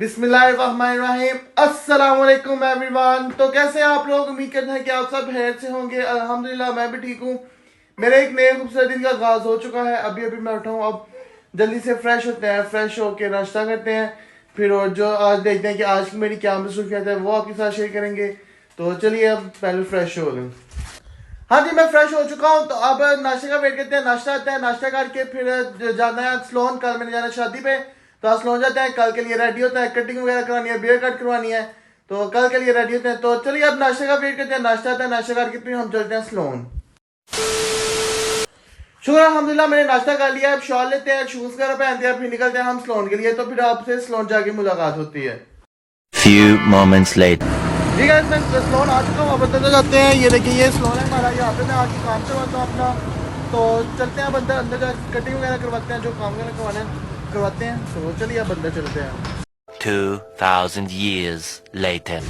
बिस्मिल्लाहिर्रहमानिर्रहीम। अस्सलाम वालेकुम एवरीवन। तो कैसे हैं आप लोग? उम्मीद करते हैं कि आप सब खैर से होंगे। अल्हम्दुलिल्लाह मैं भी ठीक हूँ। मेरे एक नए खूबसूरत दिन का आगाज हो चुका है। अभी अभी मैं उठा हूँ। अब जल्दी से फ्रेश होते हैं, फ्रेश होके नाश्ता करते हैं, फिर और जो आज देखते हैं कि आज की मेरी क्या मसरूफियत है वो आपके साथ शेयर करेंगे। तो चलिए अब पहले फ्रेश हो लें। हाँ जी, मैं फ्रेश हो चुका हूँ। तो अब नाश्ते का वेट करते हैं। नाश्ता आता है, नाश्ता करके फिर जाना है स्लोन। कल मैंने जाना है शादी पे, तो आज स्लोन जाते हैं। कल के लिए रेडी होता है, कटिंग वगैरह करानी है, बियर कट करवानी है, तो कल के लिए रेडी होते हैं। तो चलिए अब नाश्ते का वेट करते हैं। नाश्ता आता है, नाश्ता करके फिर हम चलते हैं स्लोन। शुक्र अल्हम्दुलिल्लाह मैंने नाश्ता कर लिया है। अब शॉल लेते हैं, शूज वगैरह पहनते हैं, फिर निकलते हैं हम स्लोन के लिए। तो फिर आपसे स्लोन जाके मुलाकात होती है। Few moments later. जी गाइस, मैं स्लोन आ चुका हूँ। अब अंदर जाते हैं। ये देखिए, ये स्लोन है हमारा। यहाँ पे मैं आके काम करवाता हूँ अपना। तो चलते हैं अब अंदर। अंदर जा कटिंग वगैरह करवाते हैं, जो काम वगैरह करवाते हैं। तो चलिए अब अंदर चलते हैं। 2000 years later.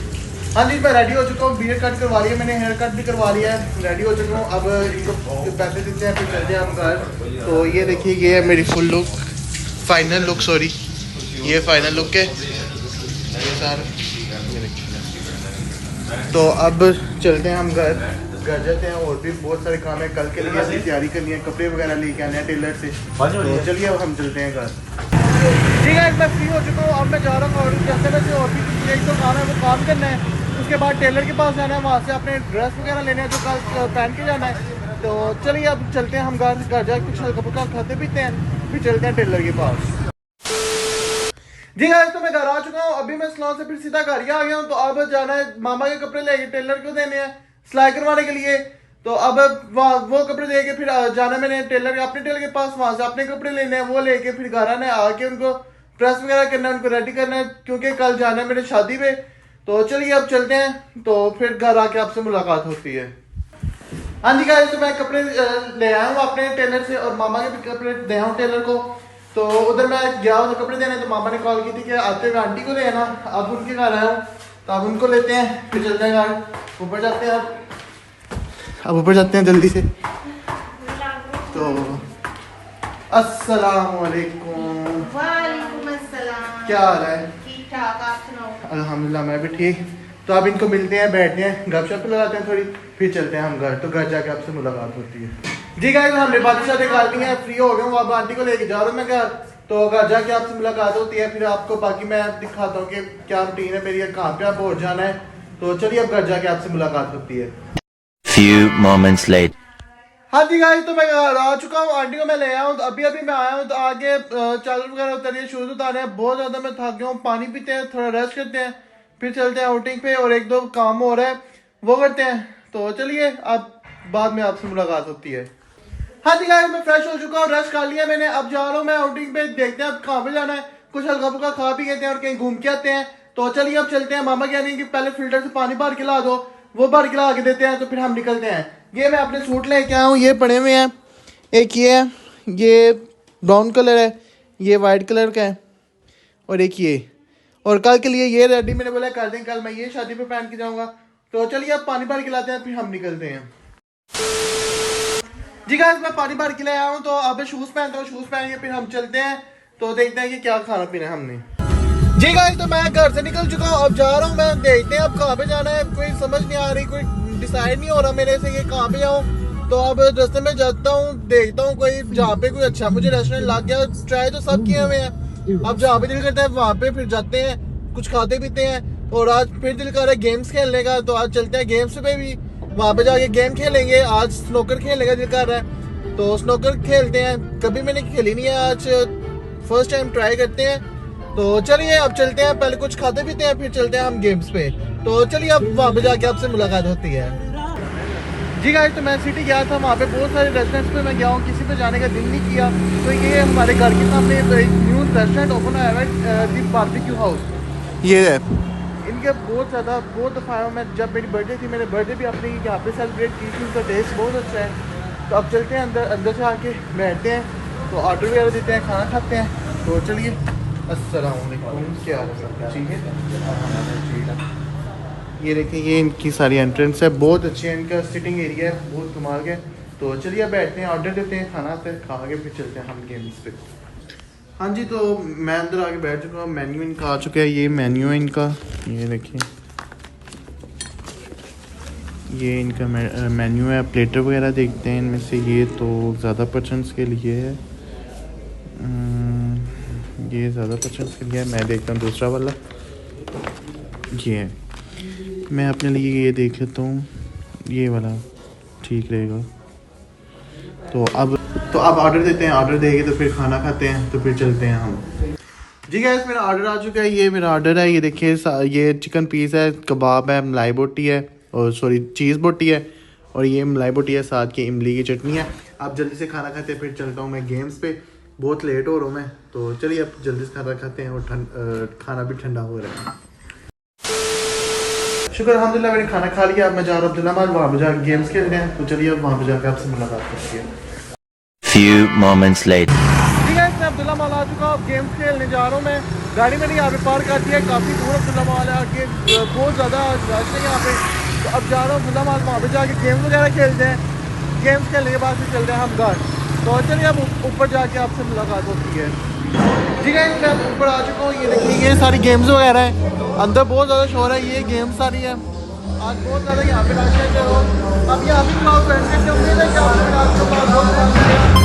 हाँ जी, मैं रेडी हो चुका हूँ। बियर कट करवा लिया मैंने, हेयर कट भी करवा लिया है, रेडी हो चुका हूँ। अब इनको पैसे देते हैं, फिर चलते हैं हम घर। तो ये देखिए, ये है मेरी full look, final look, sorry ये फाइनल लुक है ये सारा। तो अब चलते हैं हम घर जाते हैं। और भी बहुत सारे काम है, कल के लिए अपनी तैयारी करनी है, कपड़े वगैरह लेके आने हैं टेलर से। तो चलिए अब हम चलते हैं घर। ठीक है, मैं फ्री हो चुका हूँ। अब मैं जा रहा हूँ और जैसे वैसे और भी एक तो काम है, वो काम करना है। उसके बाद टेलर के पास जाना है, वहाँ से अपने ड्रेस वगैरह लेने हैं जो कल पहन के जाना है। तो चलिए अब चलते हैं हम घर जाके कुछ हल्का फुल्का खाते पीते हैं, फिर चलते हैं टेलर के पास। जी गाइस, तो मैं घर आ चुका हूँ। अभी मैं सलून से फिर सीधा घर ही आ गया हूँ। तो अब जाना है मामा के कपड़े लेके टेलर को देने हैं सिलाई करवाने के लिए। तो अब वो कपड़े दे के फिर जाना है मैंने अपने टेलर के पास, वहां से अपने कपड़े लेने हैं, वो लेके फिर घर आना है, आके उनको प्रेस वगैरह करना है, उनको रेडी करना है, क्योंकि कल जाना है मेरे शादी पे। तो चलिए अब चलते हैं। तो फिर घर आके आपसे मुलाकात होती है। हाँ जी गाइस, तो मैं कपड़े ले आया हूँ अपने टेलर से, और मामा के भी कपड़े दे आऊँ टेलर को। तो उधर मैं गया हूँ कपड़े देने, तो मामा ने कॉल की थी कि आते हुए आंटी को ले आना। अब उनके घर आया हूँ, तो अब उनको लेते हैं, फिर चलते हैं घर ऊपर जाते हैं। अब ऊपर जाते हैं जल्दी से। तो अस्सलाम वालेकुम। वालेकुम अस्सलाम। क्या हाल है? ठीक ठाक, आप सुनाओ। अल्हम्दुलिल्लाह मैं भी ठीक। तो अब इनको मिलते हैं, बैठते हैं, गपशप लगाते हैं थोड़ी, फिर चलते हैं हम घर। तो घर जाके आपसे मुलाकात होती है। जी गाइस, हमने बातें शादी कर ली है, फ्री हो गया हूँ। अब आंटी को लेके जा रहा हूँ मैं घर। तो घर जाके आपसे मुलाकात होती है, फिर आपको बाकी मैं दिखाता हूँ कि क्या रूटीन है मेरी, कहाँ पे आप पहुँच जाना है। तो चलिए अब घर जाके आपसे मुलाकात होती है। Few moments later. हाँ जी गाइस, तो मैं घर आ चुका हूँ। आंटी को मैं ले आया हूँ। तो अभी अभी मैं आया हूँ। तो आगे चादर वगैरह उतारिए, शूज उतारे हैं, बहुत ज्यादा मैं थक गया हूँ। पानी पीते हैं, थोड़ा रेस्ट करते हैं, फिर चलते हैं आउटिंग पे, और एक दो काम हो रहा है वो करते हैं। तो चलिए अब बाद में आपसे मुलाकात होती है। हाँ जी गाइस, मैं फ्रेश हो चुका हूँ, रेस्ट कर लिया मैंने। अब जा रहा हूँ मैं आउटिंग पे, देखते हैं अब कहाँ पे जाना है। कुछ हल्का फुल्का खा पी लेते हैं और कहीं घूम के आते हैं। तो चलिए अब चलते हैं। मामा कह रही कि पहले फिल्टर से पानी भर के ला दो, वो भर के ला के देते हैं, तो फिर हम निकलते हैं। ये मैं अपने सूट लेके आया हूँ, ये पड़े हुए हैं। एक ये है, ये ब्राउन कलर है, ये वाइट कलर का है, और एक ये। और कल के लिए ये रेडी मैंने बोला कर दें, कल मैं ये शादी पे पहन के जाऊंगा। तो चलिए अब पानी भर के लाते हैं, फिर हम निकलते हैं। जी गाइस, मैं पानी भर के ले आया हूँ। तो अब शूज पहनता हूँ, शूज पहन के फिर हम चलते हैं। तो देखते हैं कि क्या खाना पीना है हमने। जी गाइस, तो मैं घर से निकल चुका हूँ, अब जा रहा हूँ मैं। देखते हैं अब कहाँ पे जाना है, कोई समझ नहीं आ रही, कोई डिसाइड नहीं हो रहा मेरे से कि कहाँ पे जाऊँ। तो अब रास्ते में जाता हूँ, देखता हूँ कोई जहाँ पे कोई अच्छा मुझे रेस्टोरेंट लग गया। ट्राई तो सब किए हुए हैं, अब जहाँ पे दिल करता है वहाँ पे फिर जाते हैं, कुछ खाते पीते हैं। और आज फिर दिल कर रहा है गेम्स खेलने का, तो आज चलते हैं गेम्स पे भी, वहाँ पे जाके गेम खेलेंगे। आज स्नोकर खेलने का दिल कर रहा है, तो स्नोकर खेलते हैं। कभी मैंने खेली नहीं है, आज फर्स्ट टाइम ट्राई करते हैं। तो चलिए अब चलते हैं, पहले कुछ खाते पीते हैं, फिर चलते हैं हम गेम्स पे। तो चलिए अब वहाँ पे जाके आपसे मुलाकात होती है। जी गाइस, तो मैं सिटी गया था, वहाँ पे बहुत सारे रेस्टोरेंट्स पे मैं गया हूँ, किसी पे जाने का दिल नहीं किया। तो ये हमारे घर के सामने एक न्यू रेस्टोरेंट ओपन हुआ है, दी बारबेक्यू हाउस। ये है इनके बहुत दफ़ा आया हूँ मैं। जब मेरी बर्थडे थी, मैंने बर्थडे भी अपनी यहाँ पे सेलिब्रेट की थी। उनका टेस्ट बहुत अच्छा है। तो अब चलते हैं अंदर से आके बैठते हैं, तो ऑर्डर वगैरह देते हैं, खाना खाते हैं। तो चलिए। अस्सलाम वालेकुम, क्या हाल है सब ठीक है? ये देखिए, ये इनकी सारी एंट्रेंस है, बहुत अच्छी है, इनका सिटिंग एरिया है, बहुत कमाल का है। तो चलिए अब बैठते हैं, ऑर्डर देते हैं, खाना आते हैं, खा के फिर चलते हैं हम गेम्स पे। हाँ जी, तो मैं अंदर आके बैठ चुका हूँ। मेन्यू इनका आ चुका है, ये मेन्यू है इनका, ये देखिए, ये इनका मेन्यू है। प्लेटर वगैरह देखते हैं इनमें से, ये तो ज़्यादा पर्सनस के लिए है, ये ज़्यादा पर्सनस के लिए है। मैं देखता हूँ दूसरा वाला, ये है। मैं अपने लिए ये देख लेता हूँ, ये वाला ठीक रहेगा। तो अब ऑर्डर देते हैं, ऑर्डर देंगे तो फिर खाना खाते हैं, तो फिर चलते हैं हम। जी गाइस, मेरा ऑर्डर आ चुका है, ये मेरा ऑर्डर है। ये देखिए, ये चिकन पीस है, कबाब है, मलाई बोटी है, और सॉरी चीज़ बोटी है, और ये मलाई बोटी है, साथ की इमली की चटनी है। अब जल्दी से खाना खाते हैं, फिर चलता हूँ मैं गेम्स पे। बहुत लेट हो रहा हूँ मैं, तो चलिए अब जल्दी से खाना खाते हैं, और खाना भी ठंडा हो रहा है। शुक्र अल्हम्दुलिल्लाह, मैंने खाना खा लिया। अब मैं जा रहा हूँ अब्दुल्ला माल, वहाँ पर जाकर गेम्स खेलते हैं। तो चलिए अब वहाँ पर जाकर आपसे मुलाकात करते हैं। Few moments later. ठीक है, मैं अब्दुल्ला माल आ चुका हूँ, गेम्स खेलने जा रहा हूँ मैं। गाड़ी मैंने यहाँ पे पार्क आती है, काफ़ी दूर अब्दुल्ला माल है, आगे बहुत ज़्यादा रश है यहाँ पे। तो अब जा रहा हूँ अब्दुल्ला माल, वहाँ पे जाके गेम्स वगैरह खेलते हैं। गेम्स खेलने के बाद फिर चलते हैं हम घर। तो चलिए अब ऊपर जाके आपसे मुलाकात होती है। ठीक है, मैं ऊपर आ चुका हूँ। ये देखिए, ये सारी गेम्स वगैरह हैं, अंदर बहुत ज़्यादा शोर है। ये गेम्स सारी है, आज बहुत ज़्यादा यहाँ पे रश है। अब यहाँ पे क्लाउड बैठने से उम्मीद है कि आपको आज के बाद बहुत